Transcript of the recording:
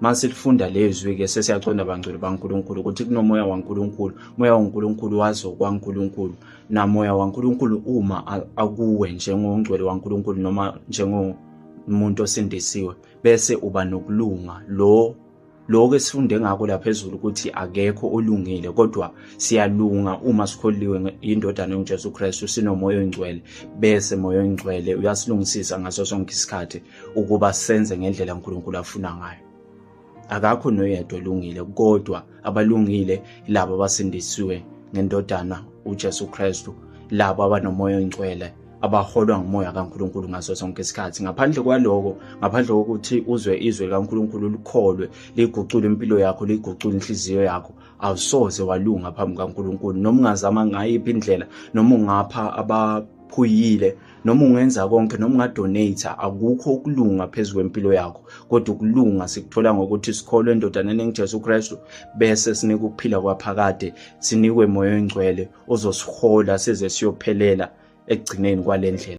mase lifunda lezwi-ke sesiyaqonda bangcwele baNkulunkulu ukuthi kunomoya waNkulunkulu, moya waNkulunkulu wazo kwaNkulunkulu. Namoya waNkulunkulu uma akuwe njengongcwele waNkulunkulu noma njengomuntu osindisiwe, bese uba nokulunga. Lokho esifunde ngako la phezulu ukuthi akekho olungile, kodwa siyalunga uma sikholiwe indodana yoJesu Kristu, sinomoya oyingcwele. Bese moya oyingcwele uyasilungisisa ngaso sonke isikhathi ukuba senze ngendlela uNkulunkulu afuna ngayo. Akakho noyedwa olungile, kodwa abalungile labo abasindisiwe ngendodana uJesu Kristu, labo abanomoya oyingcwele, abaholwa ngumoya kaNkulunkulu ngaso sonke isikhathi. Ngaphandle kwaloko, ngaphandle kokuthi uzwe izwi kaNkulunkulu likholwe, ligucule impilo yakho, ligucule inhliziyo yakho, awusoze walunga phambi kaNkulunkulu. Noma ungazama ngayiphi indlela, noma ungapha abaphuyile, noma ungenza konke, noma ungadonate, akukho ukulunga phezu kwempilo yakho. Kodwa ukulunga sikuthola ngokuthi sikholwe endodaneni enguJesu Kristu, bese sinika ukuphila kwaphakade, sinikwe moya oyingcwele ozosihola size siyophelela ekugcineni kwale ndlela.